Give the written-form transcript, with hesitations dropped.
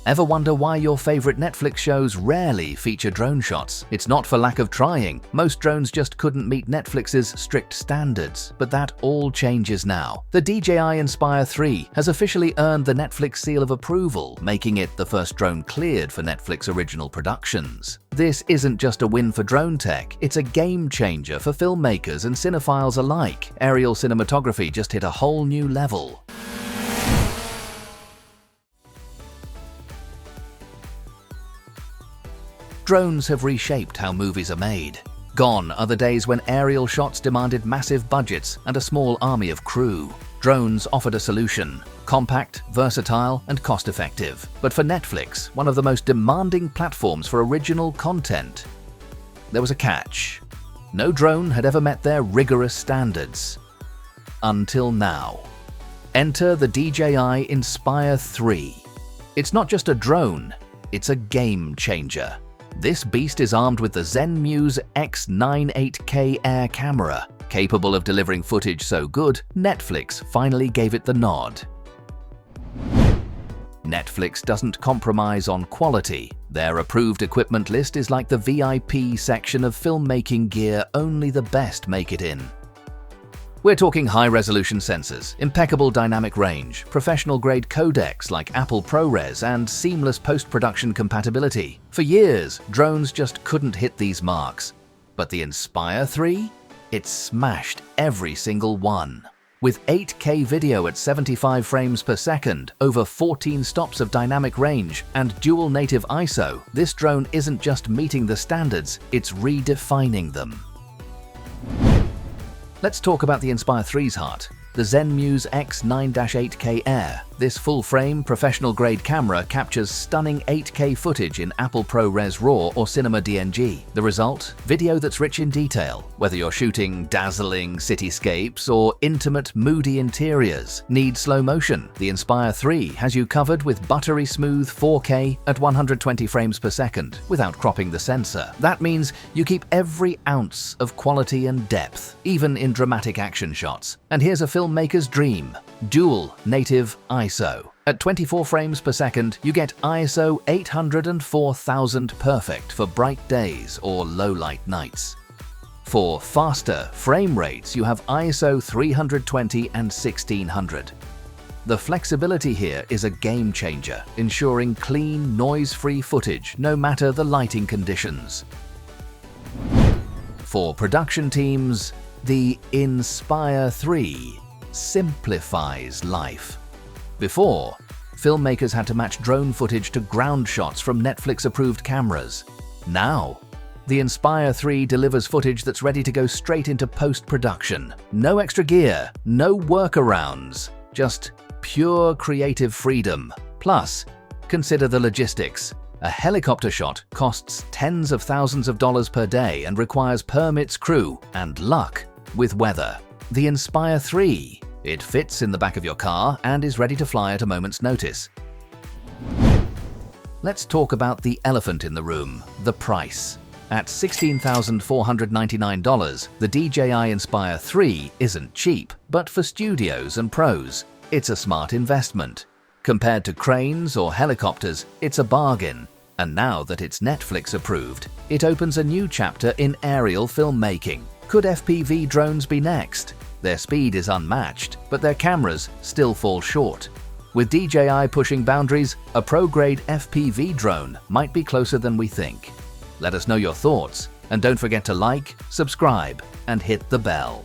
Ever wonder why your favorite Netflix shows rarely feature drone shots? It's not for lack of trying. Most drones just couldn't meet Netflix's strict standards. But that all changes now. The DJI Inspire 3 has officially earned the Netflix seal of approval, making it the first drone cleared for Netflix original productions. This isn't just a win for drone tech, it's a game changer for filmmakers and cinephiles alike. Aerial cinematography just hit a whole new level. Drones have reshaped how movies are made. Gone are the days when aerial shots demanded massive budgets and a small army of crew. Drones offered a solution: compact, versatile, and cost-effective. But for Netflix, one of the most demanding platforms for original content, there was a catch. No drone had ever met their rigorous standards. Until now. Enter the DJI Inspire 3. It's not just a drone, it's a game changer. This beast is armed with the ZenMuse X9 8K Air camera. Capable of delivering footage so good, Netflix finally gave it the nod. Netflix doesn't compromise on quality. Their approved equipment list is like the VIP section of filmmaking gear only the best make it in. We're talking high-resolution sensors, impeccable dynamic range, professional-grade codecs like Apple ProRes, and seamless post-production compatibility. For years, drones just couldn't hit these marks. But the Inspire 3? It smashed every single one. With 8K video at 75 frames per second, over 14 stops of dynamic range, and dual native ISO, this drone isn't just meeting the standards, it's redefining them. Let's talk about the Inspire 3's heart, the ZenMuse X9-8K Air. This full-frame, professional-grade camera captures stunning 8K footage in Apple ProRes RAW or Cinema DNG. The result? Video that's rich in detail. Whether you're shooting dazzling cityscapes or intimate, moody interiors, need slow motion, the Inspire 3 has you covered with buttery smooth 4K at 120 frames per second without cropping the sensor. That means you keep every ounce of quality and depth, even in dramatic action shots. And here's a filmmaker's dream: dual native ISO. At 24 frames per second, you get ISO 804,000 perfect for bright days or low-light nights. For faster frame rates, you have ISO 320 and 1600. The flexibility here is a game changer, ensuring clean, noise-free footage no matter the lighting conditions. For production teams, the Inspire 3 simplifies life. Before, filmmakers had to match drone footage to ground shots from Netflix-approved cameras. Now, the Inspire 3 delivers footage that's ready to go straight into post-production. No extra gear, no workarounds, just pure creative freedom. Plus, consider the logistics. A helicopter shot costs tens of thousands of dollars per day and requires permits, crew, and luck with weather. The Inspire 3, it fits in the back of your car and is ready to fly at a moment's notice. Let's talk about the elephant in the room, the price. At $16,499, the DJI Inspire 3 isn't cheap, but for studios and pros, it's a smart investment. Compared to cranes or helicopters, it's a bargain. And now that it's Netflix approved, it opens a new chapter in aerial filmmaking. Could FPV drones be next? Their speed is unmatched, but their cameras still fall short. With DJI pushing boundaries, a pro-grade FPV drone might be closer than we think. Let us know your thoughts, and don't forget to like, subscribe, and hit the bell.